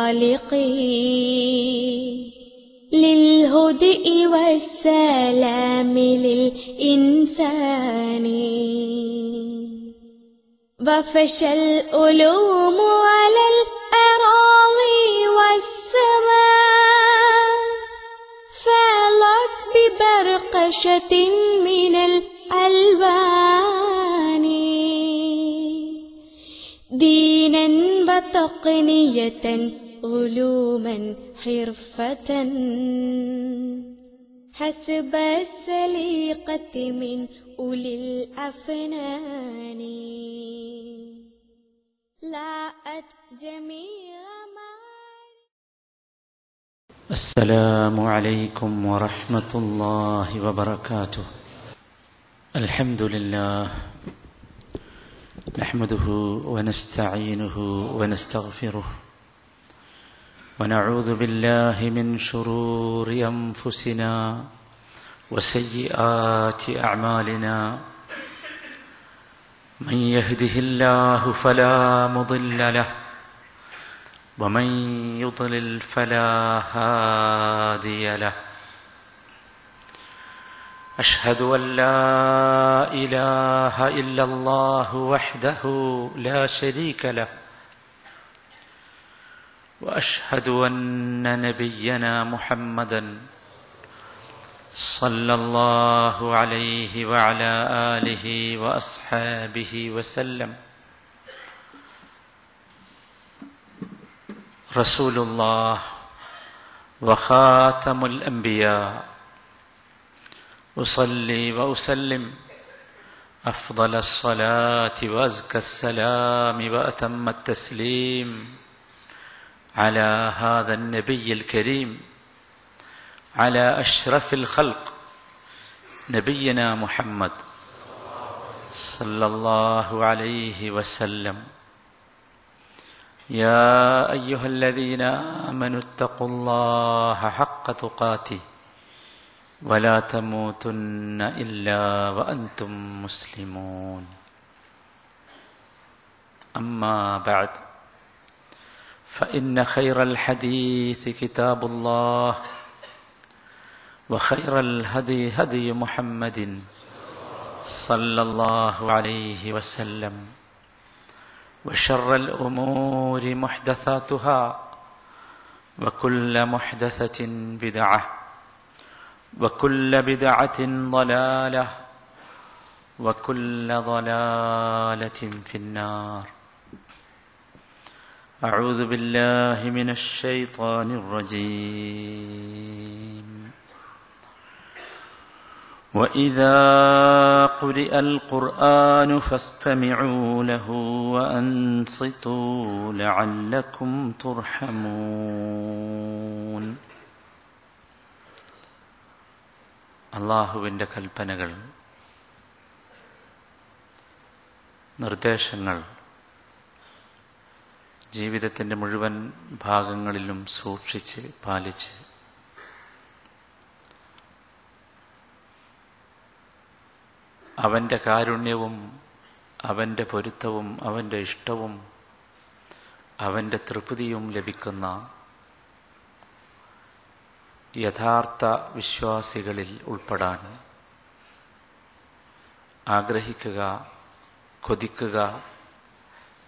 خالقي للهدئ والسلام للإنسان وفشى العلوم على الأراضي والسماء فالت ببرقشة من الألوان دينا وتقنية علوما حرفة حسب السليقة من أولي الأفنان لاءت جميع ما. السلام عليكم ورحمة الله وبركاته. الحمد لله نحمده ونستعينه ونستغفره ونعوذ بالله من شرور أنفسنا وسيئات أعمالنا من يهده الله فلا مضل له ومن يضلل فلا هادي له. أشهد أن لا إله إلا الله وحده لا شريك له وأشهد أن نبينا محمدا صلى الله عليه وعلى آله وأصحابه وسلم رسول الله وخاتم الأنبياء أصلي وأسلم أفضل الصلاة وأزكى السلام وأتم التسليم على هذا النبي الكريم على أشرف الخلق نبينا محمد صلى الله عليه وسلم. يا أيها الذين آمنوا اتقوا الله حق تقاته ولا تموتن إلا وأنتم مسلمون. أما بعد فإن خير الحديث كتاب الله وخير الهدي هدي محمد صلى الله عليه وسلم وشر الأمور محدثاتها وكل محدثة بدعة وكل بدعة ضلالة وكل ضلالة في النار. أعوذ بالله من الشيطان الرجيم. وإذا قرئ القرآن فاستمعوا له وأنصتوا لعلكم ترحمون. അല്ലാഹുവിൻ്റെ കൽപ്പനകൾ, നിർദ്ദേശങ്ങൾ ജീവിതത്തിൻ്റെ മുഴുവൻ ഭാഗങ്ങളിലും സൂക്ഷിച്ച് പാലിച്ച് അവൻ്റെ കാരുണ്യവും അവൻ്റെ പൊരുത്തവും അവൻ്റെ ഇഷ്ടവും അവൻ്റെ തൃപ്തിയും ലഭിക്കുന്ന യഥാർത്ഥ വിശ്വാസികളിൽ ഉൾപ്പെടാൻ ആഗ്രഹിക്കുക, കൊതിക്കുക,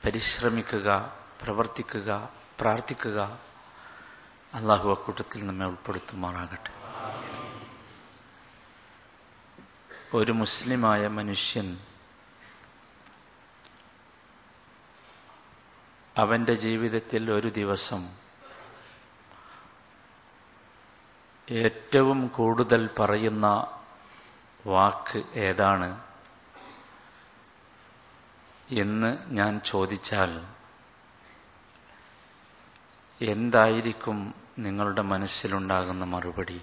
പരിശ്രമിക്കുക, പ്രവർത്തിക്കുക, പ്രാർത്ഥിക്കുക. അല്ലാഹു അക്കൂട്ടത്തിൽ നമ്മെ ഉൾപ്പെടുത്തുമാറാകട്ടെ. ഒരു മുസ്ലിമായ മനുഷ്യൻ അവൻ്റെ ജീവിതത്തിൽ ഒരു ദിവസം ഏറ്റവും കൂടുതൽ പറയുന്ന വാക്ക് ഏതാണ് എന്ന് ഞാൻ ചോദിച്ചാൽ എന്തായിരിക്കും നിങ്ങളുടെ മനസ്സിലുണ്ടാകുന്ന മറുപടി?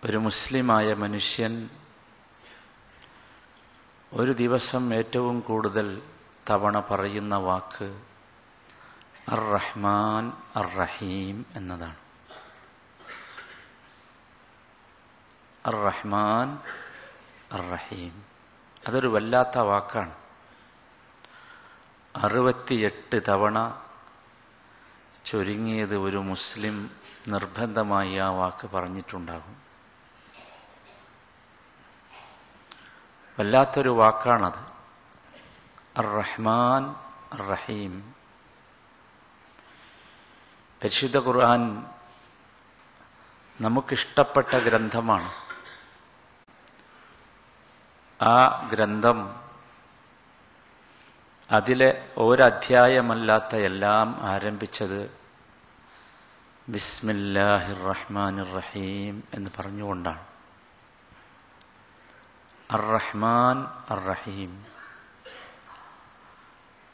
ഒരു മുസ്ലിമായ മനുഷ്യൻ ഒരു ദിവസം ഏറ്റവും കൂടുതൽ തവണ പറയുന്ന വാക്ക് അർ-റഹ്മാൻ അർ-റഹീം എന്നതാണ്. അർ-റഹ്മാൻ അർ-റഹീം അതൊരു വല്ലാത്ത വാക്കാണ്. 68 തവണ ചുരുങ്ങിയത് ഒരു മുസ്ലിം നിർബന്ധമായി ആ വാക്ക് പറഞ്ഞിട്ടുണ്ടാകും. വല്ലാത്തൊരു വാക്കാണത്. അർ-റഹ്മാൻ അർ-റഹീം. പരിശുദ്ധ ഖുർആൻ നമുക്കിഷ്ടപ്പെട്ട ഗ്രന്ഥമാണ്. ആ ഗ്രന്ഥം അതിലെ ഒരധ്യായമല്ലാത്ത എല്ലാം ആരംഭിച്ചത് ബിസ്മില്ലാഹിർ റഹ്മാനിർ റഹീം എന്ന് പറഞ്ഞുകൊണ്ടാണ്. അർ-റഹ്മാൻ അർ-റഹീം.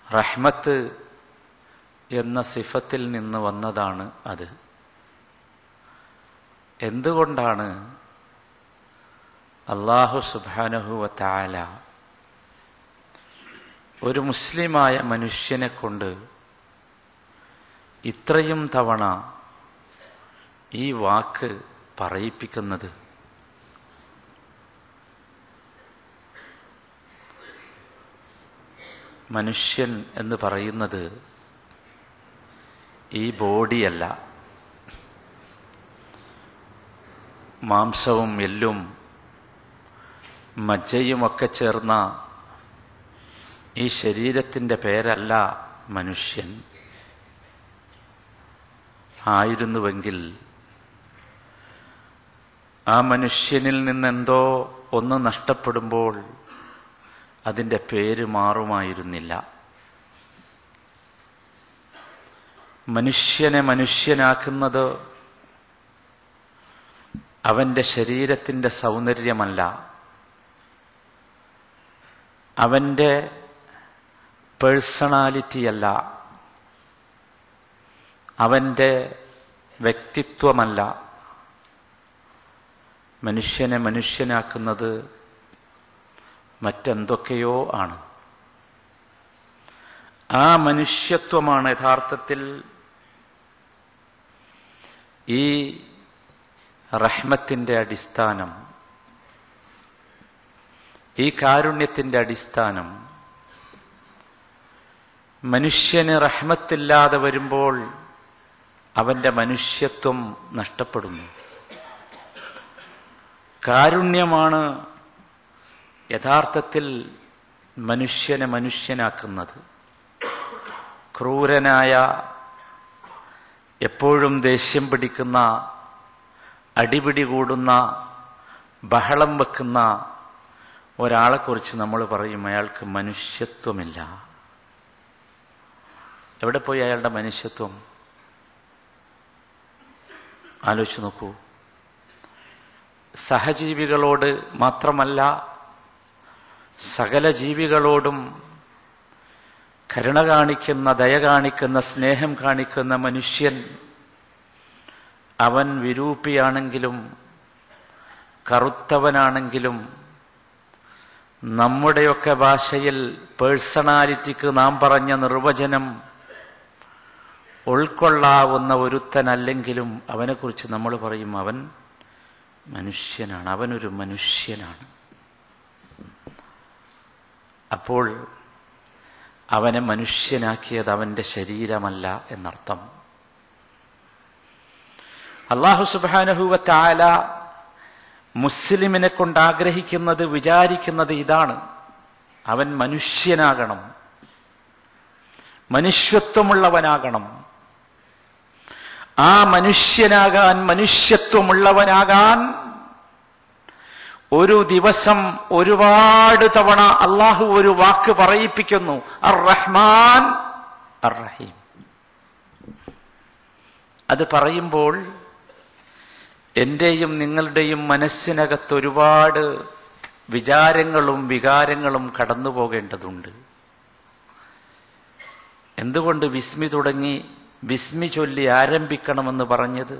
റഹ്മത്ത് എന്ന സിഫത്തിൽ നിന്ന് വന്നതാണ് അത്. എന്തുകൊണ്ടാണ് അല്ലാഹു സുബ്ഹാനഹു വ തആല ഒരു മുസ്ലിമായ മനുഷ്യനെ കൊണ്ട് ഇത്രയും തവണ ഈ വാക്ക് പറയിപ്പിക്കുന്നത്? മനുഷ്യൻ എന്ന് പറയുന്നത് ഈ ബോഡിയല്ല. മാംസവും എല്ലും മജ്ജയുമൊക്കെ ചേർന്ന ഈ ശരീരത്തിൻ്റെ പേരല്ല മനുഷ്യൻ. ആയിരുന്നുവെങ്കിൽ ആ മനുഷ്യനിൽ നിന്നെന്തോ ഒന്ന് നഷ്ടപ്പെടുമ്പോൾ അതിൻ്റെ പേര് മാറുമായിരുന്നില്ല. മനുഷ്യനെ മനുഷ്യനാക്കുന്നത് അവൻ്റെ ശരീരത്തിൻ്റെ സൗന്ദര്യമല്ല, അവൻ്റെ പേഴ്സണാലിറ്റിയല്ല, അവൻ്റെ വ്യക്തിത്വമല്ല. മനുഷ്യനെ മനുഷ്യനാക്കുന്നത് മറ്റെന്തൊക്കെയോ ആണ്. ആ മനുഷ്യത്വമാണ് യഥാർത്ഥത്തിൽ ഈ റഹ്മത്തിൻ്റെ അടിസ്ഥാനം, ഈ കാരുണ്യത്തിൻ്റെ അടിസ്ഥാനം. മനുഷ്യന് റഹ്മത്തില്ലാതെ വരുമ്പോൾ അവൻ്റെ മനുഷ്യത്വം നഷ്ടപ്പെടുന്നു. കാരുണ്യമാണ് യഥാർത്ഥത്തിൽ മനുഷ്യനെ മനുഷ്യനാക്കുന്നത്. ക്രൂരനായ, എപ്പോഴും ദേഷ്യം പിടിക്കുന്ന, അടിപിടി കൂടുന്ന, ബഹളം വെക്കുന്ന ഒരാളെക്കുറിച്ച് നമ്മൾ പറയും അയാൾക്ക് മനുഷ്യത്വമില്ല. എവിടെ പോയി അയാളുടെ മനുഷ്യത്വം? ആലോചിച്ച് നോക്കൂ. സഹജീവികളോട് മാത്രമല്ല, സകല ജീവികളോടും കരുണ കാണിക്കുന്ന, ദയ കാണിക്കുന്ന, സ്നേഹം കാണിക്കുന്ന മനുഷ്യൻ, അവൻ വിരൂപിയാണെങ്കിലും കറുത്തവനാണെങ്കിലും നമ്മുടെയൊക്കെ ഭാഷയിൽ പേഴ്സണാലിറ്റിക്ക് നാം പറഞ്ഞ നിർവചനം ഉൾക്കൊള്ളാവുന്ന ഒരുത്തനല്ലെങ്കിലും അവനെക്കുറിച്ച് നമ്മൾ പറയും അവൻ മനുഷ്യനാണ്, അവനൊരു മനുഷ്യനാണ്. അപ്പോൾ അവനെ മനുഷ്യനാക്കിയത് അവൻ്റെ ശരീരമല്ല എന്നർത്ഥം. അല്ലാഹു സുബ്ഹാനഹു വ തആല മുസ്ലിമിനെ കൊണ്ട് ആഗ്രഹിക്കുന്നത്, വിചാരിക്കുന്നത് ഇതാണ്: അവൻ മനുഷ്യനാകണം, മനുഷ്യത്വമുള്ളവനാകണം. ആ മനുഷ്യനാകാൻ, മനുഷ്യത്വമുള്ളവനാകാൻ ഒരു ദിവസം ഒരുപാട് തവണ അള്ളാഹു ഒരു വാക്ക് പറയിപ്പിക്കുന്നു: അർ-റഹ്മാൻ അർ-റഹീം. അത് പറയുമ്പോൾ എന്റെയും നിങ്ങളുടെയും മനസ്സിനകത്ത് ഒരുപാട് വിചാരങ്ങളും വികാരങ്ങളും കടന്നു പോകേണ്ടതുണ്ട്. എന്തുകൊണ്ട് ബിസ്മി തുടങ്ങി ബിസ്മി ചൊല്ലി ആരംഭിക്കണമെന്ന് പറഞ്ഞത്?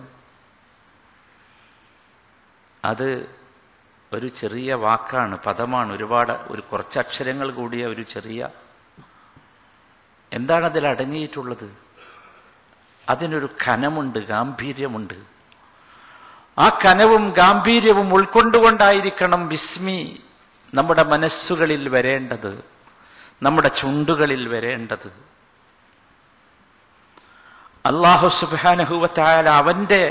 അത് ഒരു ചെറിയ വാക്കാണ്, പദമാണ്, ഒരു കുറച്ച് അക്ഷരങ്ങൾ കൂടിയ ഒരു ചെറിയ. എന്താണ് അതിൽ അടങ്ങിയിട്ടുള്ളത്? അതിനൊരു ഘനമുണ്ട്, ഗാംഭീര്യമുണ്ട്. ആ കനവും ഗാംഭീര്യവും ഉൾക്കൊണ്ടുകൊണ്ടായിരിക്കണം ബിസ്മി നമ്മുടെ മനസ്സുകളിൽ വരേണ്ടത്, നമ്മുടെ ചുണ്ടുകളിൽ വരേണ്ടത്. അല്ലാഹു സുബ്ഹാനഹു വ തആല അവന്റെ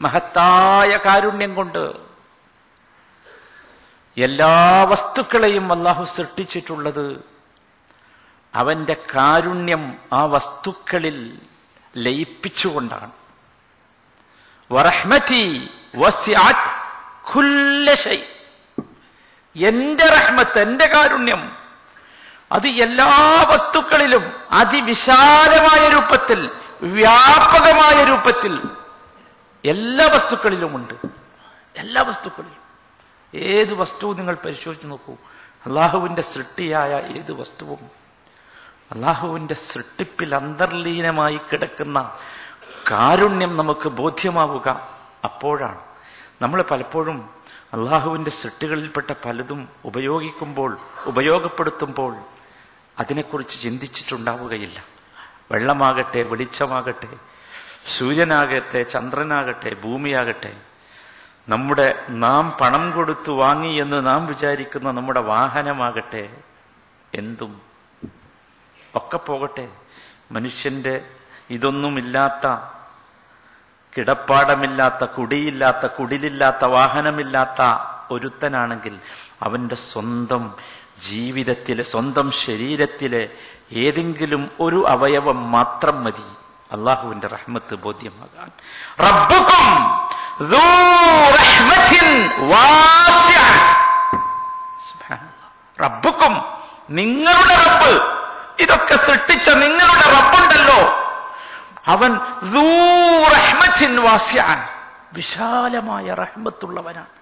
മഹത്തായ കാരുണ്യം കൊണ്ട് എല്ലാ വസ്തുക്കളെയും അല്ലാഹു സൃഷ്ടിച്ചിട്ടുള്ളത് അവന്റെ കാരുണ്യം ആ വസ്തുക്കളിൽ ലയിപ്പിച്ചുകൊണ്ടാണ്. വറഹ്മതി വസിഅത് കുല്ല ശൈ, എന്റെ റഹ്മത്ത്, എന്റെ കാരുണ്യം അത് എല്ലാ വസ്തുക്കളിലും അതിവിശാലമായ രൂപത്തിൽ, വ്യാപകമായ രൂപത്തിൽ എല്ലാ വസ്തുക്കളിലുമുണ്ട്. എല്ലാ വസ്തുക്കളിലും. ഏത് വസ്തുവും നിങ്ങൾ പരിശോധിച്ച് നോക്കൂ. അള്ളാഹുവിന്റെ സൃഷ്ടിയായ ഏത് വസ്തുവും അള്ളാഹുവിന്റെ സൃഷ്ടിപ്പിൽ അന്തർലീനമായി കിടക്കുന്ന കാരുണ്യം നമുക്ക് ബോധ്യമാവുക അപ്പോഴാണ്. നമ്മൾ പലപ്പോഴും അള്ളാഹുവിന്റെ സൃഷ്ടികളിൽപ്പെട്ട പലതും ഉപയോഗപ്പെടുത്തുമ്പോൾ അതിനെക്കുറിച്ച് ചിന്തിച്ചിട്ടുണ്ടാവുകയില്ല. വെള്ളമാകട്ടെ, വെളിച്ചമാകട്ടെ, സൂര്യനാകട്ടെ, ചന്ദ്രനാകട്ടെ, ഭൂമിയാകട്ടെ, നാം പണം കൊടുത്തു വാങ്ങി എന്ന് നാം വിചാരിക്കുന്ന നമ്മുടെ വാഹനമാകട്ടെ, എന്തും ഒക്കെ പോകട്ടെ, മനുഷ്യന്റെ ഇതൊന്നുമില്ലാത്ത, കിടപ്പാടമില്ലാത്ത, കുടിയില്ലാത്ത, കുടിലില്ലാത്ത, വാഹനമില്ലാത്ത ഒരുത്തനാണെങ്കിൽ അവന്റെ സ്വന്തം ജീവിതത്തിലെ, സ്വന്തം ശരീരത്തിലെ ഏതെങ്കിലും ഒരു അവയവം മാത്രം മതി അള്ളാഹുവിന്റെ റഹ്മത്ത് ബോധ്യമാകാൻ. റബ്ബുക്കും ദൂ റഹ്മത്തിൻ വാസിഅ, സുബ്ഹാനല്ലാഹ്. റബ്ബുക്കും, നിങ്ങളുടെ റബ്ബ്, ഇതൊക്കെ സൃഷ്ടിച്ച നിങ്ങളുടെ റബ്ബുണ്ടല്ലോ, അവൻ ദൂ റഹ്മത്തിൻ വാസിഅ, വിശാലമായ റഹ്മത്തുള്ളവനാണ്.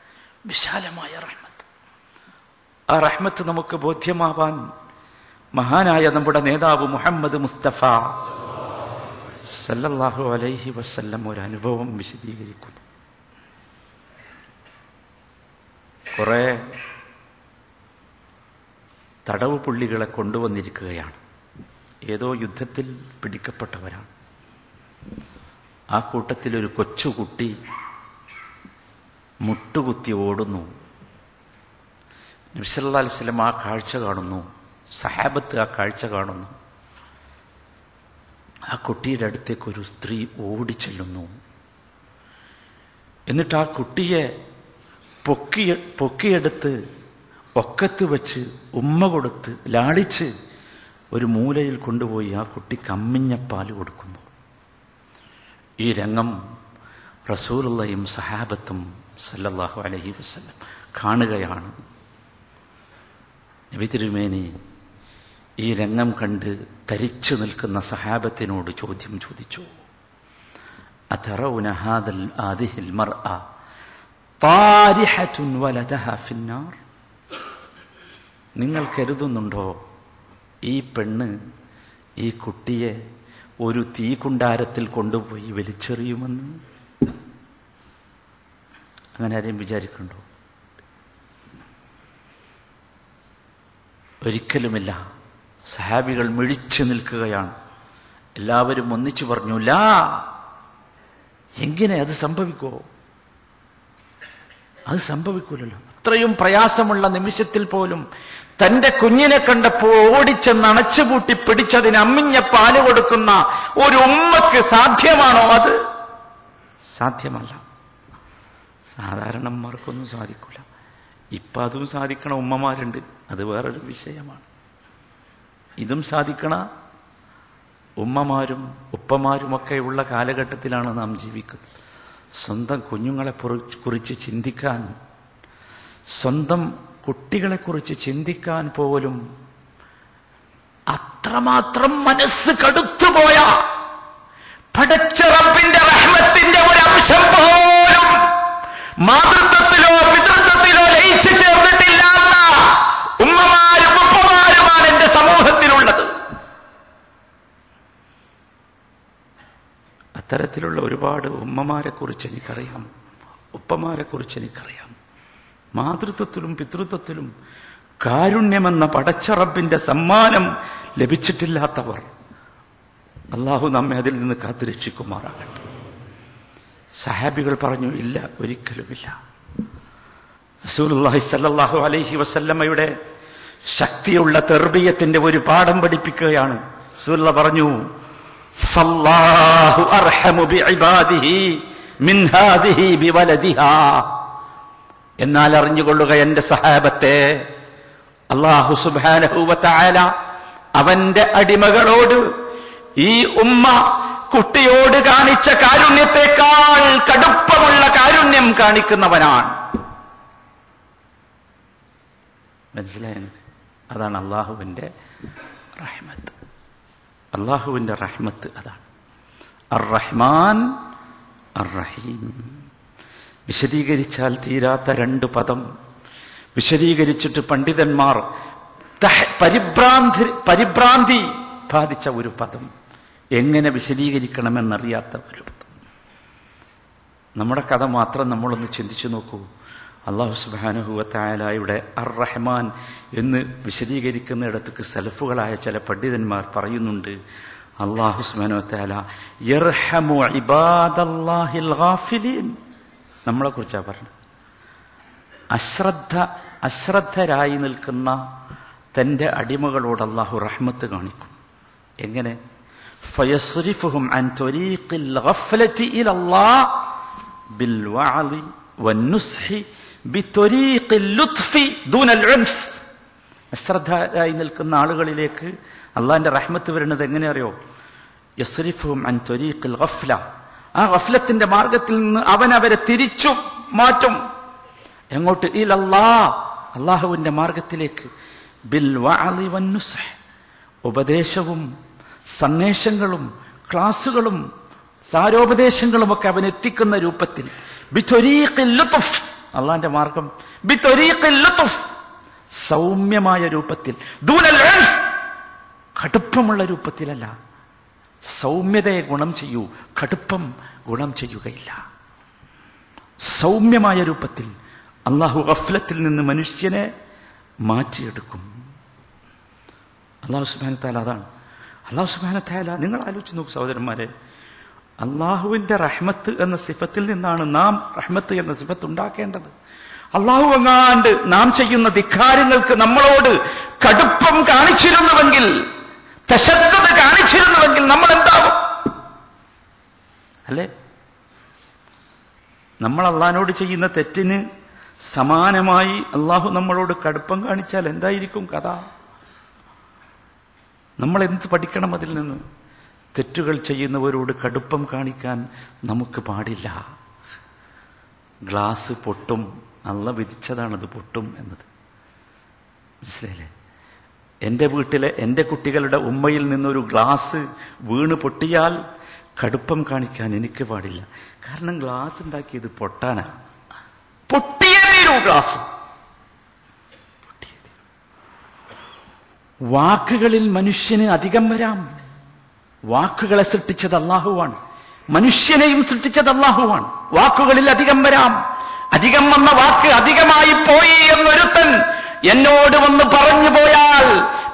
വിശാലമായ റഹ്മത്ത്. ആ റഹ്മത്ത് നമുക്ക് ബോധ്യമാവാൻ മഹാനായ നമ്മുടെ നേതാവ് മുഹമ്മദ് മുസ്തഫ സല്ലല്ലാഹു അലൈഹി വസല്ലം ഒരു അനുഭവം വിശദീകരിക്കുന്നു. കുറെ തടവ് പുള്ളികളെ കൊണ്ടുവന്നിരിക്കുകയാണ്. ഏതോ യുദ്ധത്തിൽ പിടിക്കപ്പെട്ടവരാണ്. ആ കൂട്ടത്തിൽ ഒരു കൊച്ചുകുട്ടി മുട്ടുകുത്തി ഓടുന്നു. നബി സല്ലല്ലാഹു അലൈഹി വസല്ലം ആ കാഴ്ച കാണുന്നു. സഹാബത്ത് ആ കാഴ്ച കാണുന്നു. ആ കുട്ടിയുടെ അടുത്തേക്ക് ഒരു സ്ത്രീ ഓടിച്ചെല്ലുന്നു. എന്നിട്ട് ആ കുട്ടിയെ പൊക്കിയെടുത്ത് ഒക്കത്ത് വെച്ച് ഉമ്മ കൊടുത്ത് ലാളിച്ച് ഒരു മൂലയിൽ കൊണ്ടുപോയി ആ കുട്ടിക്ക് അമ്മിഞ്ഞ പാല് കൊടുക്കുന്നു. ഈ രംഗം റസൂലുള്ളാഹിയും സഹാബത്തും സല്ലല്ലാഹു അലൈഹി വസല്ലം കാണുകയാണ്. നബി തിരുമേനി ഈ രംഗം കണ്ട് തരിച്ചു നിൽക്കുന്ന സഹാബത്തിനോട് ചോദ്യം ചോദിച്ചു. അതറൗന ഹാദിഹിൽ മർഅ താരിഹത്തുൻ വലദഹ ഫിന്നാർ, നിങ്ങൾ കരുതുന്നുണ്ടോ ഈ പെണ്ണ് ഈ കുട്ടിയെ ഒരു തീകുണ്ടാരത്തിൽ കൊണ്ടുപോയി വലിച്ചെറിയുമെന്ന്? അങ്ങനെ ആരെയും വിചാരിക്കണ്ടോ? ഒരിക്കലുമില്ല. സഹാബികൾ മിഴിച്ചു നിൽക്കുകയാണ്. എല്ലാവരും ഒന്നിച്ചു പറഞ്ഞു, ലാ, എങ്ങനെ അത് സംഭവിക്കുമോ? അത് സംഭവിക്കൂലല്ലോ. അത്രയും പ്രയാസമുള്ള നിമിഷത്തിൽ പോലും തന്റെ കുഞ്ഞിനെ കണ്ടപ്പോൾ ഓടിച്ചെന്ന് അണച്ചുപൂട്ടി പിടിച്ചതിന് അമ്മിഞ്ഞ പാല് കൊടുക്കുന്ന ഒരു ഉമ്മക്ക് സാധ്യമാണോ? അത് സാധ്യമല്ല. സാധാരണന്മാർക്കൊന്നും സാധിക്കൂല. ഇപ്പൊ അതും സാധിക്കണ ഉമ്മമാരുണ്ട്, അത് വേറൊരു വിഷയമാണ്. ഇതും സാധിക്കണ ഉമ്മമാരും ഉപ്പമാരുമൊക്കെയുള്ള കാലഘട്ടത്തിലാണ് നാം ജീവിക്കുന്നത്. സ്വന്തം കുഞ്ഞുങ്ങളെ കുറിച്ച് ചിന്തിക്കാൻ, സ്വന്തം കുട്ടികളെക്കുറിച്ച് ചിന്തിക്കാൻ പോലും അത്രമാത്രം മനസ്സ് കടുത്തുപോയ, പടച്ച റബ്ബിന്റെ റഹ്മത്തിന്റെ ഒരു അംശം പോലും മാതൃത്വത്തിലോ പിതൃത്വത്തിലോ ലയിച്ചു ചേർന്നിട്ടില്ലാത്ത ഉമ്മമാരും ഉപ്പമാരുമാണ് എന്റെ സമൂഹത്തിലുള്ളത്. അത്തരത്തിലുള്ള ഒരുപാട് ഉമ്മമാരെ കുറിച്ച് എനിക്കറിയാം, ഉപ്പമാരെ കുറിച്ച് എനിക്കറിയാം. മാതൃത്വത്തിലും പിതൃത്വത്തിലും കാരുണ്യമെന്ന പടച്ച റബ്ബിന്റെ സമ്മാനം ലഭിച്ചിട്ടില്ലാത്തവർ, അള്ളാഹു നമ്മെ അതിൽ നിന്ന് കാത്തുരക്ഷിക്കുമാറാകട്ടെ. സഹാബികൾ പറഞ്ഞു, ഇല്ല, ഒരിക്കലുമില്ല. റസൂലുള്ളാഹി സ്വല്ലല്ലാഹു അലൈഹി വസല്ലമയുടെ ശക്തിയുള്ള തെർബിയത്തിന്റെ ഒരു പാഠം പഠിപ്പിക്കുകയാണ്. റസൂലുള്ള പറഞ്ഞു, ഫല്ലാഹു അർഹമു ബിഇബാദിഹി മിൻ ഹാദിഹി ബിവലദിഹാ. എന്നാൽ അറിഞ്ഞുകൊള്ളുക എന്റെ സഹാബത്തെ, അല്ലാഹു സുബ്ഹാനഹു വ തആല അവന്റെ അടിമകളോട് ഈ ഉമ്മ കുട്ടിയോട് കാണിച്ച കാരുണ്യത്തെക്കാൾ കടുപ്പമുള്ള കാരുണ്യം കാണിക്കുന്നവനാണ്. മനസ്സിലായോ? അതാണ് അള്ളാഹുവിന്റെ റഹ്മത്ത്. അള്ളാഹുവിന്റെ റഹ്മത്ത് അതാണ്. അർ റഹ്മാൻ അർ റഹീം. വിശദീകരിച്ചാൽ തീരാത്ത രണ്ട് പദം വിശദീകരിച്ചിട്ട് പണ്ഡിതന്മാർ പരിഭ്രാന്തി ബാധിച്ച ഒരു പദം, എങ്ങനെ വിശദീകരിക്കണമെന്നറിയാത്ത ഒരു പദം. നമ്മുടെ കഥ മാത്രം നമ്മളൊന്ന് ചിന്തിച്ചു നോക്കൂ. അല്ലാഹു സുബ്ഹാനഹു വ തആലയുടെ അർ റഹ്മാൻ എന്ന് വിശദീകരിക്കുന്നിടത്തേക്ക് സലഫുകളായ ചില പണ്ഡിതന്മാർ പറയുന്നുണ്ട്, അല്ലാഹു സുബ്ഹാനഹു വ തആല യർഹമു ഇബാദല്ലാഹിൽ ഗാഫിലീൻ. നമ്മളെ കുറിച്ചാണ് പറഞ്ഞത്. അശ്രദ്ധരായി നിൽക്കുന്ന തന്റെ അടിമകളോട് അല്ലാഹു റഹ്മത്ത് കാണിക്കും. എങ്ങനെ? ഫയസ്രിഫുഹും അൻ ത്വരീഖിൽ ഗഫ്ലതി ഇലല്ലാഹ് ബിൽ വഅദി വന്നുസ്ഹി ബിത്വരീഖിൽ ലുത്ഫി ദൂനൽ ഉൻഫ്. അശ്രദ്ധരായി നിൽക്കുന്ന ആളുകളിലേക്ക് അള്ളാഹിന്റെ റഹ്മത്ത് വരുന്നത് എങ്ങനെ അറിയോ? യസ്രിഫുഹും അൻ ത്വരീഖിൽ ഗഫ്ല. ആ ഗഫ്ലത്തിന്റെ മാർഗത്തിൽ നിന്ന് അവരെ തിരിച്ചു മാറ്റും. എങ്ങോട്ട്? ഇലല്ലാഹ്, അള്ളാഹുവിന്റെ മാർഗത്തിലേക്ക്. ബിൽ വഅദി വന്നുസ്ഹ്, ഉപദേശവും സന്ദേശങ്ങളും ക്ലാസുകളും സാരോപദേശങ്ങളും ഒക്കെ അവൻ എത്തിക്കുന്ന രൂപത്തിൽ. ബിത്വരീഖിൽ ലുത്ഫ്, അള്ളാന്റെ മാർഗം ബിത്വരീഖിൽ ലുത്ഫ്, സൗമ്യമായ രൂപത്തിൽ. ദൂനൽ ഉൻഫ്, കടുപ്പമുള്ള രൂപത്തിലല്ല. സൗമ്യതയെ ഗുണം ചെയ്യൂ, കടുപ്പം ഗുണം ചെയ്യുകയില്ല. സൗമ്യമായ രൂപത്തിൽ അള്ളാഹു ഗഫ്ലത്തിൽ നിന്ന് മനുഷ്യനെ മാറ്റിയെടുക്കും. അള്ളാഹു സുബ്ഹാനഹു വ തആല അതാണ്. അള്ളാഹു സുബ്ഹാനഹു വ തആല, നിങ്ങൾ ആലോചിച്ച് നോക്കൂ സഹോദരന്മാരെ, അള്ളാഹുവിന്റെ റഹ്മത്ത് എന്ന സിഫത്തിൽ നിന്നാണ് നാം റഹ്മത്ത് എന്ന സിഫത്ത് ഉണ്ടാക്കേണ്ടത്. അള്ളാഹു എങ്ങാണ്ട് നാം ചെയ്യുന്ന ധിക്കാരങ്ങൾക്ക് നമ്മളോട് കടുപ്പം കാണിച്ചിരുന്നുവെങ്കിൽ, തശദ്ദുദ് കാണിച്ചിരുന്നുവെങ്കിൽ നമ്മൾ എന്താവും? അല്ലേ? നമ്മൾ അള്ളാഹിനോട് ചെയ്യുന്ന തെറ്റിന് സമാനമായി അള്ളാഹു നമ്മളോട് കടുപ്പം കാണിച്ചാൽ എന്തായിരിക്കും കഥ? നമ്മൾ എന്ത് പഠിക്കണം അതിൽ നിന്ന്? തെറ്റുകൾ ചെയ്യുന്നവരോട് കടുപ്പം കാണിക്കാൻ നമുക്ക് പാടില്ല. ഗ്ലാസ് പൊട്ടും, അള്ളാഹ് വിധിച്ചതാണത് പൊട്ടും എന്നത്. മനസ്സിലായില്ലേ? എൻ്റെ വീട്ടിലെ എൻ്റെ കുട്ടികളുടെ ഉമ്മയിൽ നിന്നൊരു ഗ്ലാസ് വീണ് പൊട്ടിയാൽ കടുപ്പം കാണിക്കാൻ എനിക്ക് പാടില്ല. കാരണം ഗ്ലാസ് ഉണ്ടാക്കിയത് പൊട്ടാനാ. പൊട്ടിയേ തീരൂ ഗ്ലാസ്. വാക്കുകളിൽ മനുഷ്യന് അധികം വരാം. വാക്കുകളെ സൃഷ്ടിച്ചത് അല്ലാഹുവാണ്, മനുഷ്യനെയും സൃഷ്ടിച്ചത് അല്ലാഹുവാണ്. വാക്കുകളിൽ അധികം വരാം. അധികം വന്ന വാക്ക് അധികമായി പോയി എന്നൊരുത്തൻ എന്നോട് വന്ന് പറഞ്ഞു പോയാൽ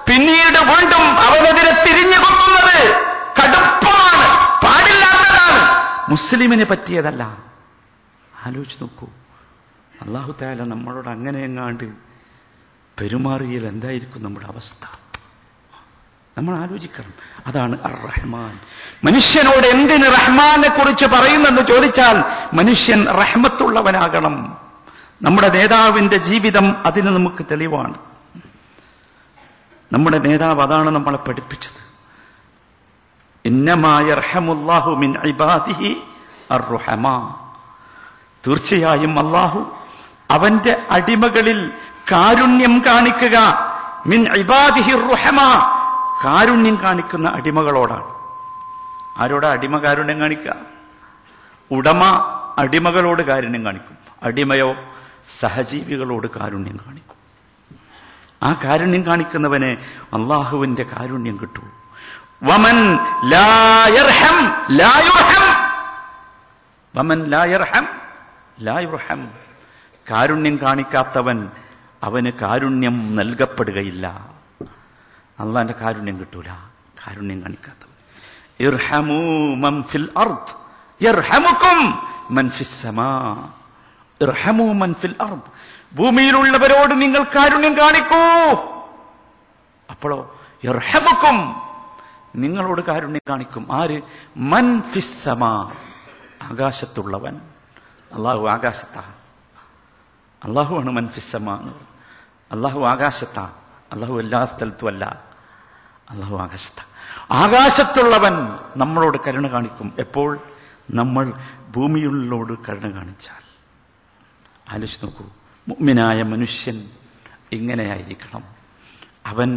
പിന്നീട് വീണ്ടും അവനെതിരെ തിരിഞ്ഞു കൊള്ളുന്നത് കടുപ്പമാണ്, പാടില്ലാത്തതാണ്, മുസ്ലിമിനെ പറ്റിയതല്ല. ആലോചിച്ച് നോക്കൂ, അല്ലാഹു തആല നമ്മളോട് അങ്ങനെ എങ്ങാണ്ട് പെരുമാറിയാൽ എന്തായിരിക്കും നമ്മുടെ അവസ്ഥ? നമ്മൾ ആലോചിക്കണം. അതാണ് അർ റഹ്മാൻ. മനുഷ്യനോട് എന്തിന് റഹ്മാനെ കുറിച്ച് പറയുന്നെന്ന് ചോദിച്ചാൽ മനുഷ്യൻ റഹ്മത്തുള്ളവനാകണം. നമ്മുടെ നേതാവിന്റെ ജീവിതം അതിന് നമുക്ക് തെളിവാണ്. നമ്മുടെ നേതാവ് അതാണ് നമ്മളെ പഠിപ്പിച്ചത്. ഇന്നമാ യർഹമുല്ലാഹു മിൻ ഇബാദിഹി അർ-റുഹമാ. തീർച്ചയായും അല്ലാഹു അവന്റെ അടിമകളിൽ കാരുണ്യം കാണിക്കുക. മിൻ ഇബാദിഹി റുഹമാ, കാരുണ്യം കാണിക്കുന്ന അടിമകളോടാണ്. ആരോടാ അടിമ കാരുണ്യം കാണിക്കുക? ഉടമ അടിമകളോട് കാരുണ്യം കാണിക്കും. അടിമയോ സഹജീവികളോട് കാരുണ്യം കാണിക്കും. ആ കാരുണ്യം കാണിക്കുന്നവനെ അള്ളാഹുവിന്റെ കാരുണ്യം കിട്ടൂ. വമൻ ലാ യർഹം ലാ യുർഹം, വമൻ ലാ യർഹം ലാ യുർഹം. കാരുണ്യം കാണിക്കാത്തവൻ അവന് കാരുണ്യം നൽകപ്പെടുകയില്ല. അള്ളാന്റെ കാരുണ്യം കിട്ടൂല കാരുണ്യം കാണിക്കാത്തവൻ. ഇർഹമൂ മൻ ഫിൽ അർദ് യർഹമുക്കും മൻ ഫിസ് സമാ. ഇർഹമൂ മൻ ഫിൽ അർദ്, ഭൂമിയിലുള്ളവരോട് നിങ്ങൾ കാരുണ്യം കാണിക്കൂ. അപ്പോഴോ യർഹമുക്കും, നിങ്ങളോട് കാരുണ്യം കാണിക്കും. ആര്? മൻ ഫിസ്സമാ, ആകാശത്തുള്ളവൻ. അള്ളാഹു ആകാശത്താ. അള്ളാഹുവാണ് മൻ ഫിസ്സമാ. അള്ളാഹു ആകാശത്താ. അള്ളാഹു എല്ലാ സ്ഥലത്തും അല്ല, അള്ളാഹു ആകാശത്താ. ആകാശത്തുള്ളവൻ നമ്മളോട് കരുണ കാണിക്കും. എപ്പോൾ? നമ്മൾ ഭൂമിയുള്ളോട് കരുണ കാണിച്ചാൽ. ആലോചിച്ച് നോക്കൂ, മുഅ്മിനായ മനുഷ്യൻ ഇങ്ങനെയായിരിക്കണം. അവൻ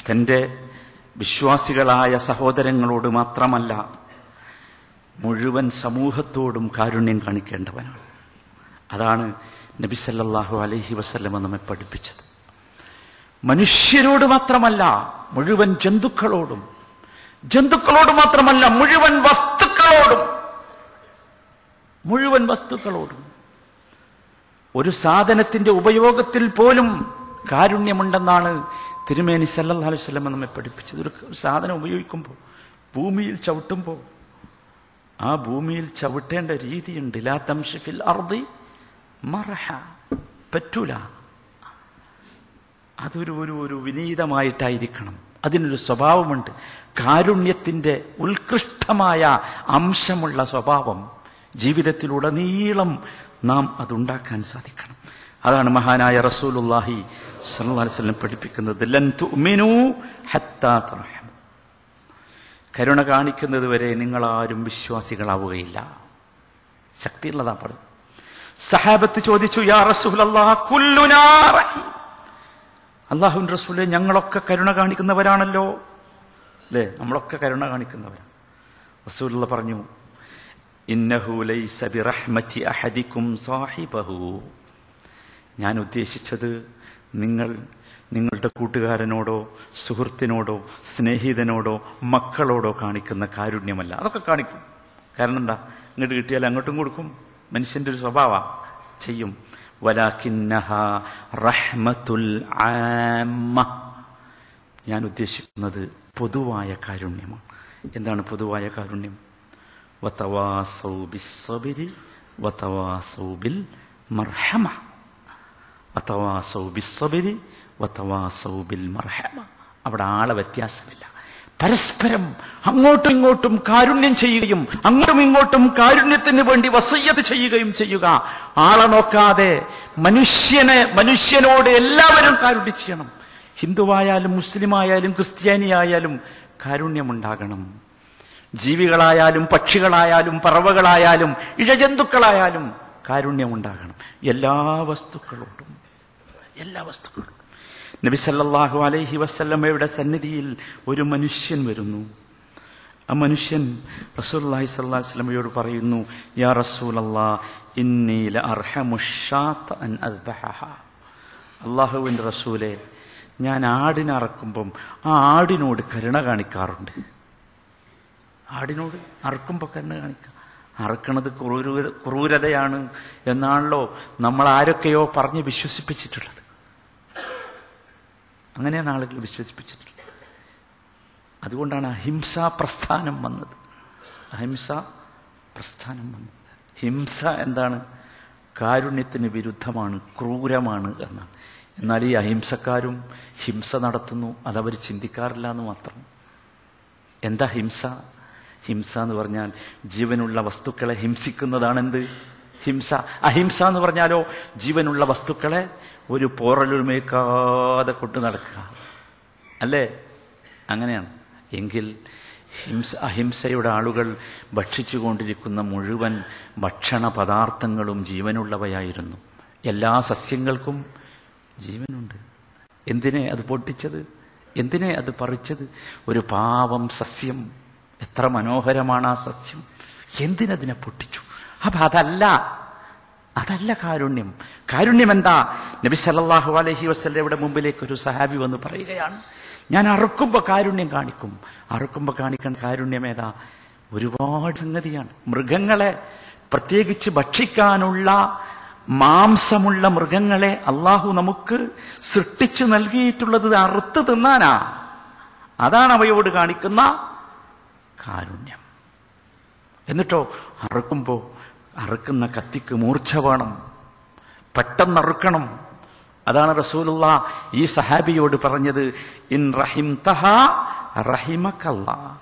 തൻ്റെ വിശ്വാസികളായ സഹോദരങ്ങളോട് മാത്രമല്ല, മുഴുവൻ സമൂഹത്തോടും കാരുണ്യം കാണിക്കേണ്ടവനാണ്. അതാണ് നബി സല്ലല്ലാഹു അലൈഹി വസല്ലമ നമ്മെ പഠിപ്പിച്ചത്. മനുഷ്യരോട് മാത്രമല്ല, മുഴുവൻ ജന്തുക്കളോടും മാത്രമല്ല, മുഴുവൻ വസ്തുക്കളോടും. ഒരു സാധനത്തിന്റെ ഉപയോഗത്തിൽ പോലും കാരുണ്യമുണ്ടെന്നാണ് തിരുമേനി സല്ലല്ലാഹു അലൈഹി വസല്ലം നമ്മെ പഠിപ്പിച്ചത്. ഒരു സാധനം ഉപയോഗിക്കുമ്പോൾ, ഭൂമിയിൽ ചവിട്ടുമ്പോൾ, ആ ഭൂമിയിൽ ചവിട്ടേണ്ട രീതിയുണ്ട്. ലാ തംശി ഫിൽ അർദി മർഹ, പറ്റൂല. അതൊരു ഒരു വിനീതമായിട്ടായിരിക്കണം. അതിനൊരു സ്വഭാവമുണ്ട്. കാരുണ്യത്തിന്റെ ഉത്കൃഷ്ടമായ അംശമുള്ള സ്വഭാവം ജീവിതത്തിലുടനീളം നാം അതുണ്ടാക്കാൻ സാധിക്കണം. അതാണ് മഹാനായ റസൂലുള്ളാഹി സ്വല്ലല്ലാഹു അലൈഹി വസല്ലം പഠിപ്പിക്കുന്നത്. ലൻ തുഅ്മിനൂ ഹത്താ തർഹമൂ, കരുണ കാണിക്കുന്നത് വരെ നിങ്ങളാരും വിശ്വാസികളാവുകയില്ല. ശക്തിയുള്ളതാ പദം. സഹാബത്ത് ചോദിച്ചു, യാ റസൂലല്ലാഹ് കുല്ലുനാ റഹീം, അല്ലാഹുവിന്റെ റസൂലേ, ഞങ്ങളൊക്കെ കരുണ കാണിക്കുന്നവരാണല്ലോ, അല്ലേ? നമ്മളൊക്കെ കരുണ കാണിക്കുന്നവരാണ്. റസൂലുള്ളാഹി പറഞ്ഞു, ഇന്നഹു ലൈസ ബിറഹ്മതി അഹദികും സാഹിബഹു, ഞാൻ ഉദ്ദേശിച്ചത് നിങ്ങളുടെ കൂട്ടുകാരനോടോ സുഹൃത്തിനോടോ സ്നേഹിതനോടോ മക്കളോടോ കാണിക്കുന്ന കാരുണ്യമല്ല. അതൊക്കെ കാണിക്കും. കാരണം എന്താ? ഇങ്ങോട്ട് കിട്ടിയാൽ അങ്ങോട്ടും കൊടുക്കും. മനുഷ്യന്റെ ഒരു സ്വഭാവ ചെയ്യും. വലാകിന്നഹാ റഹ്മത്തുൽ ആമ്മ, ഞാൻ ഉദ്ദേശിക്കുന്നത് പൊതുവായ കാരുണ്യമാണ്. എന്താണ് പൊതുവായ കാരുണ്യം? വതവാസൗ ബിസ്സബ്രി വതവാസൗ ബിൽ മർഹമ, വതവാസൗ ബിസ്സബ്രി വതവാസൗ ബിൽ മർഹമ. അവിടെ ആളെ വ്യത്യാസമില്ല. പരസ്പരം അങ്ങോട്ടും ഇങ്ങോട്ടും കാരുണ്യം ചെയ്യുകയും അങ്ങോട്ടും ഇങ്ങോട്ടും കാരുണ്യത്തിന് വേണ്ടി വസിയ്യത്ത് ചെയ്യുകയും ചെയ്യുക. ആളെ നോക്കാതെ മനുഷ്യനോട് എല്ലാവരും കാരുണ്യം ചെയ്യണം. ഹിന്ദുവായാലും മുസ്ലിമായാലും ക്രിസ്ത്യാനിയായാലും കാരുണ്യമുണ്ടാകണം. ജീവികളായാലും പക്ഷികളായാലും പറവകളായാലും ഇഴജന്തുക്കളായാലും കാരുണ്യമുണ്ടാകണം. എല്ലാ വസ്തുക്കളോടും. നബി സല്ലല്ലാഹു അലൈഹി വസല്ലമയുടെ സന്നിധിയിൽ ഒരു മനുഷ്യൻ വരുന്നു. ആ മനുഷ്യൻ റസൂലുള്ളാഹി സ്വല്ലല്ലാഹു അലൈഹി വസല്ലമയോട് പറയുന്നു, യാ റസൂലല്ലാഹ് ഇന്നി ലഅർഹമു ശാത അൻ അദ്ബഹഹ, അല്ലാഹുവിന്റെ റസൂലേ, ഞാൻ ആടിനെ അറക്കുമ്പം ആ ആടിനോട് കരുണ കാണിക്കാറുണ്ട്. ആടിനോട് അറക്കുമ്പോൾ കരുണ കാണിക്കുക. അറക്കണത് ക്രൂരതയാണ് എന്നാണല്ലോ നമ്മൾ ആരൊക്കെയോ പറഞ്ഞ് വിശ്വസിപ്പിച്ചിട്ടുള്ളത്. അങ്ങനെയാണ് ആളുകൾ വിശ്വസിപ്പിച്ചിട്ടുള്ളത്. അതുകൊണ്ടാണ് അഹിംസാ പ്രസ്ഥാനം വന്നത്. ഹിംസ എന്താണ്? കാരുണ്യത്തിന് വിരുദ്ധമാണ്, ക്രൂരമാണ് എന്നാണ്. എന്നാൽ ഈ അഹിംസക്കാരും ഹിംസ നടത്തുന്നു, അതവർ ചിന്തിക്കാറില്ല എന്ന് മാത്രം. എന്താ ഹിംസ? ഹിംസ എന്ന് പറഞ്ഞാൽ ജീവനുള്ള വസ്തുക്കളെ ഹിംസിക്കുന്നതാണെന്ത്? ഹിംസ. അഹിംസ എന്ന് പറഞ്ഞാലോ ജീവനുള്ള വസ്തുക്കളെ ഒരു പോറലുമേക്കാതെ കൊണ്ടു നടക്കുക, അല്ലേ? അങ്ങനെയാണ്. എങ്കിൽ അഹിംസയുടെ ആളുകൾ ഭക്ഷിച്ചുകൊണ്ടിരിക്കുന്ന മുഴുവൻ ഭക്ഷണ പദാർത്ഥങ്ങളും ജീവനുള്ളവയായിരുന്നു. എല്ലാ സസ്യങ്ങൾക്കും ജീവനുണ്ട്. എന്തിനെ അത് പൊട്ടിച്ചത്? എന്തിനെ അത് പറിച്ചത്? ഒരു പാവം സസ്യം. എത്ര മനോഹരമാണ് ആ സസ്യം! എന്തിനതിനെ പൊട്ടിച്ചു? അപ്പൊ അതല്ല കാരുണ്യം. കാരുണ്യം എന്താ? നബി സല്ലല്ലാഹു അലൈഹി വസല്ലമയുടെ മുമ്പിലേക്ക് ഒരു സഹാബി വന്ന് പറയുകയാണ്, ഞാൻ അറുക്കുമ്പോൾ കാരുണ്യം കാണിക്കും. അറുക്കുമ്പോൾ കാണിക്കാൻ കാരുണ്യം ഏതാ? ഒരുപാട് സംഗതിയാണ്. മൃഗങ്ങളെ, പ്രത്യേകിച്ച് ഭക്ഷിക്കാനുള്ള മാംസമുള്ള മൃഗങ്ങളെ അള്ളാഹു നമുക്ക് സൃഷ്ടിച്ചു നൽകിയിട്ടുള്ളത് അറുത്ത് തിന്നാനാ. അതാണ് അവയോട് കാണിക്കുന്ന കാരുണ്യം. എന്നിട്ടോ അറുക്കുമ്പോൾ അറുക്കുന്ന കത്തിക്ക് മൂർച്ച വേണം, പെട്ടെന്ന് അറുക്കണം. അതാണ് റസൂലുള്ളാഹ് ഈ സഹാബിയോട് പറഞ്ഞത്, ഇൻ റഹിംതഹാ റഹിമകല്ലാഹ്.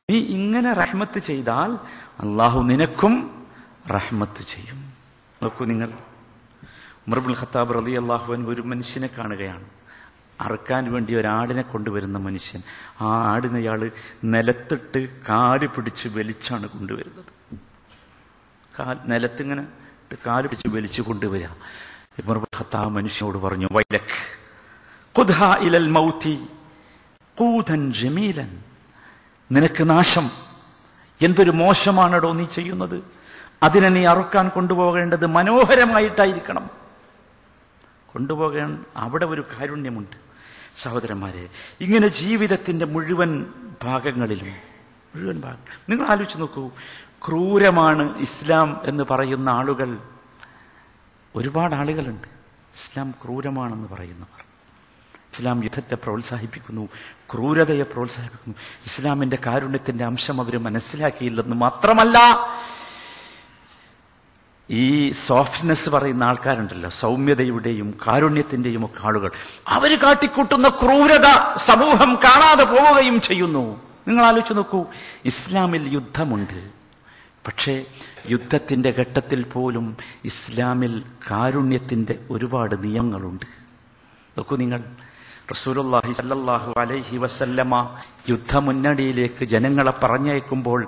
നീ ഇങ്ങനെ റഹ്മത്ത് ചെയ്താൽ അള്ളാഹു നിനക്കും റഹ്മത്ത് ചെയ്യും. നോക്കൂ നിങ്ങൾ, ഉമർ ഇബ്നുൽ ഖത്താബ് റളിയല്ലാഹു അൻഹു ഒരു മനുഷ്യനെ കാണുകയാണ്. അറുക്കാൻ വേണ്ടി ഒരാടിനെ കൊണ്ടുവരുന്ന മനുഷ്യൻ. ആ ആടിനെ അയാള് നിലത്തിട്ട് കാല് പിടിച്ച് വലിച്ചാണ് കൊണ്ടുവരുന്നത്. നിലത്തിങ്ങനെ കാല് പിടിച്ച് വലിച്ചു കൊണ്ടുവരിക. ഉമർ ഇബ്നുൽ ഖത്താബ് മനുഷ്യനോട് പറഞ്ഞു, വൈലക് ഖുദ്ഹാ ഇലൽ മൗതി ഖൂതൻ ജമീലൻ. നിനക്ക് നാശം, എന്തൊരു മോശമാണടോ നീ ചെയ്യുന്നത്. അതിനെ നീ അറുക്കാൻ കൊണ്ടുപോകേണ്ടത് മനോഹരമായിട്ടായിരിക്കണം കൊണ്ടുപോകാൻ. അവിടെ ഒരു കാരുണ്യമുണ്ട് സഹോദരന്മാരെ. ഇങ്ങനെ ജീവിതത്തിന്റെ മുഴുവൻ ഭാഗങ്ങളിലും നിങ്ങൾ ആലോചിച്ച് നോക്കൂ, ക്രൂരമാണ് ഇസ്ലാം എന്ന് പറയുന്ന ആളുകൾ ഒരുപാട് ആളുകളുണ്ട്. ഇസ്ലാം ക്രൂരമാണെന്ന് പറയുന്നവർ. ഇസ്ലാം യുദ്ധത്തെ പ്രോത്സാഹിപ്പിക്കുന്നു, ക്രൂരതയെ പ്രോത്സാഹിപ്പിക്കുന്നു. ഇസ്ലാമിന്റെ കാരുണ്യത്തിന്റെ അംശം അവർ മനസ്സിലാക്കിയില്ലെന്ന് മാത്രമല്ല, ഈ സോഫ്റ്റ്നെസ് പറയുന്ന ആൾക്കാരുണ്ടല്ലോ, സൗമ്യതയുടെയും കാരുണ്യത്തിന്റെയും ഒക്കെ ആളുകൾ, അവർ കാട്ടിക്കൂട്ടുന്ന ക്രൂരത സമൂഹം കാണാതെ പോവുകയും ചെയ്യുന്നു. നിങ്ങൾ ആലോചിച്ച് നോക്കൂ, ഇസ്ലാമിൽ യുദ്ധമുണ്ട്, പക്ഷേ യുദ്ധത്തിന്റെ ഘട്ടത്തിൽ പോലും ഇസ്ലാമിൽ കാരുണ്യത്തിന്റെ ഒരുപാട് നിയമങ്ങളുണ്ട്. നോക്കൂ നിങ്ങൾ, റസൂലുള്ളാഹി സ്വല്ലല്ലാഹു അലൈഹി വസല്ലമ യുദ്ധമുന്നണിയിലേക്ക് ജനങ്ങളെ പറഞ്ഞയക്കുമ്പോൾ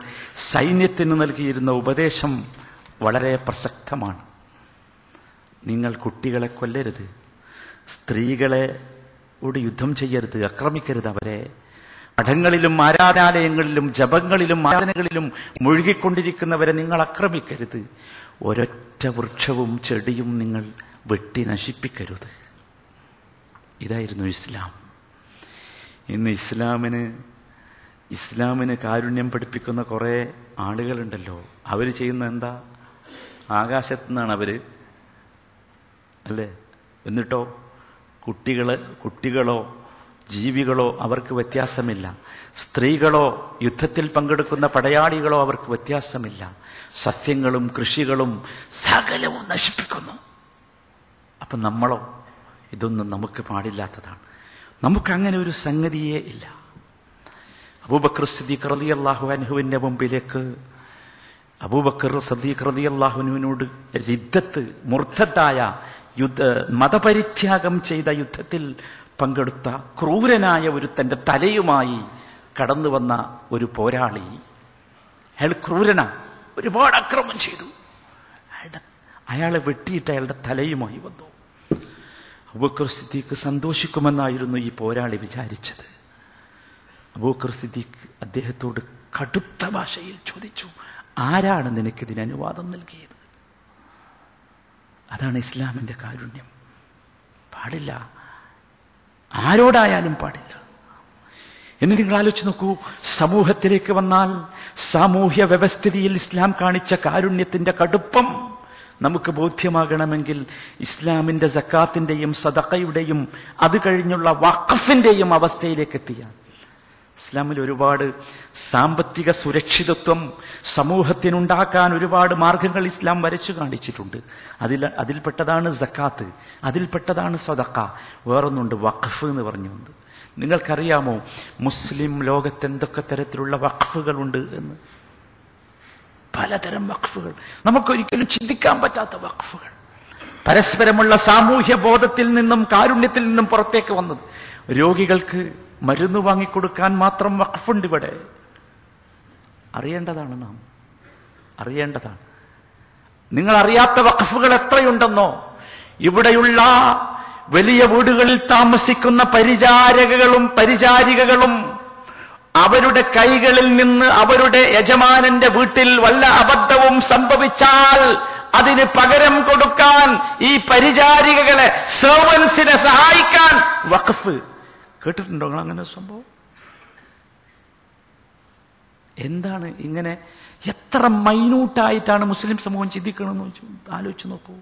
സൈന്യത്തിന് നൽകിയിരുന്ന ഉപദേശം വളരെ പ്രസക്തമാണ്. നിങ്ങൾ കുട്ടികളെ കൊല്ലരുത്, സ്ത്രീകളോട് യുദ്ധം ചെയ്യരുത്, ആക്രമിക്കരുത് അവരെ. മഠങ്ങളിലും ആരാധനാലയങ്ങളിലും ജപങ്ങളിലും ആരാധനകളിലും മുഴുകിക്കൊണ്ടിരിക്കുന്നവരെ നിങ്ങൾ ആക്രമിക്കരുത്. ഒരൊറ്റ വൃക്ഷവും ചെടിയും നിങ്ങൾ വെട്ടി നശിപ്പിക്കരുത്. ഇതായിരുന്നു ഇസ്ലാം. ഇന്ന് ഇസ്ലാമിന് കാരുണ്യം പഠിപ്പിക്കുന്ന കുറെ ആളുകളുണ്ടല്ലോ. അവർ ചെയ്യുന്ന എന്താ? ആകാശത്തു നിന്നാണ് അവര്, അല്ലേ? എന്നിട്ടോ കുട്ടികളോ ജീവികളോ അവർക്ക് വ്യത്യാസമില്ല. സ്ത്രീകളോ യുദ്ധത്തിൽ പങ്കെടുക്കുന്ന പടയാളികളോ അവർക്ക് വ്യത്യാസമില്ല. സസ്യങ്ങളും കൃഷികളും സകലവും നശിപ്പിക്കുന്നു. അപ്പൊ നമ്മളോ? ഇതൊന്നും നമുക്ക് പാടില്ലാത്തതാണ്. നമുക്കങ്ങനെ ഒരു സംഗതിയേ ഇല്ല. അബൂബക്കർ സിദ്ദീഖ് റളിയല്ലാഹു അൻഹുവിന്റെ മുമ്പിലേക്ക് അബൂബക്കർ സിദ്ദീഖ് റളിയല്ലാഹു അൻഹുവിനോട് മുർത്തത്തായ മതപരിത്യാഗം ചെയ്ത യുദ്ധത്തിൽ പങ്കെടുത്ത ക്രൂരനായ ഒരുത്തന്റെ തലയുമായി കടന്നു വന്ന ഒരു പോരാളി. അയാൾ ക്രൂരനാ, ഒരുപാട് അക്രമം ചെയ്തു. അയാളെ വെട്ടിയിട്ട് അയാളുടെ തലയുമായി വന്നു. അബൂബക്കർ സിദ്ദീഖ് സന്തോഷിക്കുമെന്നായിരുന്നു ഈ പോരാളി വിചാരിച്ചത്. അബൂബക്കർ സിദ്ദീഖ് അദ്ദേഹത്തോട് കടുത്ത ഭാഷയിൽ ചോദിച്ചു, ആരാണ് നിനക്കിതിന് അനുവാദം നൽകിയത്? അതാണ് ഇസ്ലാമിന്റെ കാരുണ്യം. പാടില്ല, ആരോടായാലും പാടില്ല. എന്ന് നിങ്ങൾ ആലോചിച്ച് നോക്കൂ, സമൂഹത്തിലേക്ക് വന്നാൽ സാമൂഹ്യ വ്യവസ്ഥിതിയിൽ ഇസ്ലാം കാണിച്ച കാരുണ്യത്തിന്റെ കടുപ്പം നമുക്ക് ബോധ്യമാകണമെങ്കിൽ ഇസ്ലാമിന്റെ സക്കാത്തിന്റെയും സദഖയുടെയും അത് കഴിഞ്ഞുള്ള വഖഫിന്റെയും അവസ്ഥയിലേക്ക് എത്തിയാൽ. ഇസ്ലാമിൽ ഒരുപാട് സാമ്പത്തിക സുരക്ഷിതത്വം സമൂഹത്തിനുണ്ടാക്കാൻ ഒരുപാട് മാർഗങ്ങൾ ഇസ്ലാം വരച്ചു കാണിച്ചിട്ടുണ്ട്. അതിൽപ്പെട്ടതാണ് സക്കാത്ത്, അതിൽപ്പെട്ടതാണ് സദഖ. വേറൊന്നുണ്ട്, വഖഫ് എന്ന് പറഞ്ഞുകൊണ്ട്. നിങ്ങൾക്കറിയാമോ മുസ്ലിം ലോകത്ത് എന്തൊക്കെ തരത്തിലുള്ള വഖഫുകളുണ്ട് എന്ന്? പലതരം വഖഫുകൾ, നമുക്കൊരിക്കലും ചിന്തിക്കാൻ പറ്റാത്ത വഖഫുകൾ. പരസ്പരമുള്ള സാമൂഹ്യ ബോധത്തിൽ നിന്നും കാരുണ്യത്തിൽ നിന്നും പുറത്തേക്ക് വന്നത്. രോഗികൾക്ക് മരുന്ന് വാങ്ങിക്കൊടുക്കാൻ മാത്രം വഖഫുണ്ട് ഇവിടെ. അറിയേണ്ടതാണ്, നാം അറിയേണ്ടതാണ്. നിങ്ങൾ അറിയാത്ത വഖഫുകൾ എത്രയുണ്ടെന്നോ? ഇവിടെയുള്ള വലിയ വീടുകളിൽ താമസിക്കുന്ന പരിചാരികകളും അവരുടെ കൈകളിൽ നിന്ന് അവരുടെ യജമാനന്റെ വീട്ടിൽ വല്ല അബദ്ധവും സംഭവിച്ചാൽ അതിന് പകരം കൊടുക്കാൻ ഈ പരിചാരികകളെ, സെർവൻസിനെ സഹായിക്കാൻ വഖഫ്. കേട്ടിട്ടുണ്ടോ നിങ്ങൾ അങ്ങനെ സംഭവം? എന്താണ് ഇങ്ങനെ? എത്ര മൈന്യൂട്ടായിട്ടാണ് മുസ്ലിം സമൂഹം ചിന്തിക്കണമെന്ന് ആലോചിച്ച് നോക്കൂ.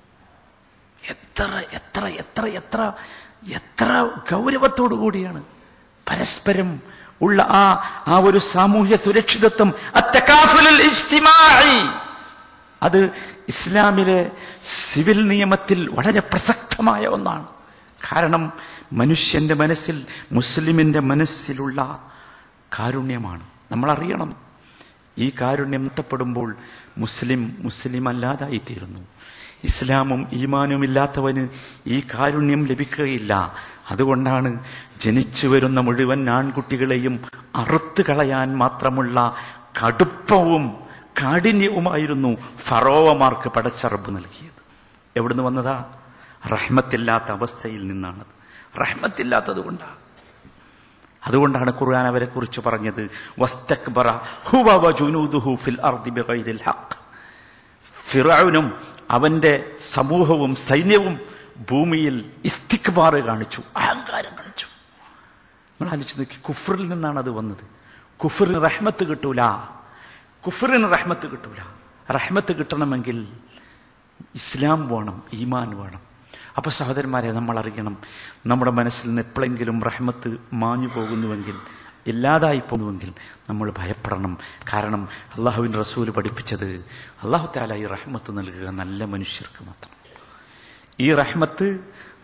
എത്ര ഗൗരവത്തോടു കൂടിയാണ് പരസ്പരം ഉള്ള ആ ഒരു സാമൂഹ്യ സുരക്ഷിതത്വം. അത് ഇസ്ലാമിലെ സിവിൽ നിയമത്തിൽ വളരെ പ്രസക്തമായ ഒന്നാണ്. കാരണം മനുഷ്യന്റെ മനസ്സിൽ, മുസ്ലിമിന്റെ മനസ്സിലുള്ള കാരുണ്യമാണ്. നമ്മളറിയണം, ഈ കാരുണ്യം നഷ്ടപ്പെടുമ്പോൾ മുസ്ലിം അല്ലാതായിത്തീരുന്നു. ഇസ്ലാമും ഈമാനും ഇല്ലാത്തവന് ഈ കാരുണ്യം ലഭിക്കുകയില്ല. അതുകൊണ്ടാണ് ജനിച്ചു വരുന്ന മുഴുവൻ ആൺകുട്ടികളെയും അറുത്തു കളയാൻ മാത്രമുള്ള കടുപ്പവും കാഠിന്യവുമായിരുന്നു ഫറോവമാർക്ക് പടച്ച റബ്ബ് നൽകിയത്. എവിടുന്ന് വന്നതാ? റഹ്മത്തില്ലാത്ത അവസ്ഥയിൽ നിന്നാണത്. റഹ്മത്തില്ലാത്തത് കൊണ്ടാണ്. അതുകൊണ്ടാണ് ഖുർആൻ അവരെ കുറിച്ച് പറഞ്ഞത്, വസ്തക്ബറ ഹുവ വജുനൂദുഹു ഫിൽ അർദി ബിഗൈരിൽ ഹഖ്. ഫിറഔനും അവന്റെ സമൂഹവും സൈന്യവും ഭൂമിയിൽ ഇസ്തിക്ബാർ കാണിച്ചു, അഹങ്കാരം കാണിച്ചു. നിങ്ങൾ ആലോചിച്ച് നോക്കി, കുഫറിൽ നിന്നാണ് അത് വന്നത്. കുഫറിന് റഹ്മത്ത് കിട്ടൂല. റഹ്മത്ത് കിട്ടണമെങ്കിൽ ഇസ്ലാം വേണം, ഈമാൻ വേണം. അപ്പൊ സഹോദരന്മാരെ, നമ്മൾ അറിയണം, നമ്മുടെ മനസ്സിൽ നിന്ന് എപ്പോഴെങ്കിലും റഹ്മത്ത് മാഞ്ഞു പോകുന്നുവെങ്കിൽ, ഇല്ലാതായി പോകുന്നുവെങ്കിൽ നമ്മൾ ഭയപ്പെടണം. കാരണം അള്ളാഹുവിൻ റസൂല് പഠിപ്പിച്ചത്, അള്ളാഹു തആല ഈ റഹ്മത്ത് നൽകുക നല്ല മനുഷ്യർക്ക് മാത്രം. ഈ റഹ്മത്ത്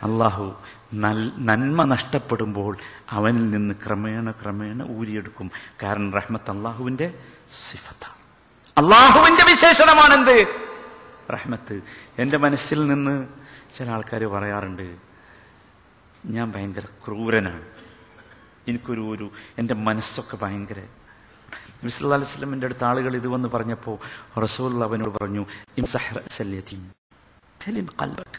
അള്ളാഹു നന്മ നഷ്ടപ്പെടുമ്പോൾ അവനിൽ നിന്ന് ക്രമേണ ഊരിയെടുക്കും. കാരണം റഹ്മത്ത് അള്ളാഹുവിന്റെ സിഫത്താണ്, അള്ളാഹുവിന്റെ വിശേഷണമാണെന്ത്? റഹ്മത്ത്. എൻ്റെ മനസ്സിൽ നിന്ന് ചില ആൾക്കാർ പറയാറുണ്ട്, ഞാൻ ഭയങ്കര ക്രൂരനാണ്, എൻ്റെ മനസ്സൊക്കെ ഭയങ്കര. നബി സല്ലല്ലാഹു അലൈഹി വസല്ലമിന്റെ അടുത്ത് ആളുകൾ ഇത് വന്ന് പറഞ്ഞപ്പോൾ റസൂൽ അവനോട് പറഞ്ഞു, ഇംസഹ് റഅസൽ യതീം തലിൻ ഖൽബക്.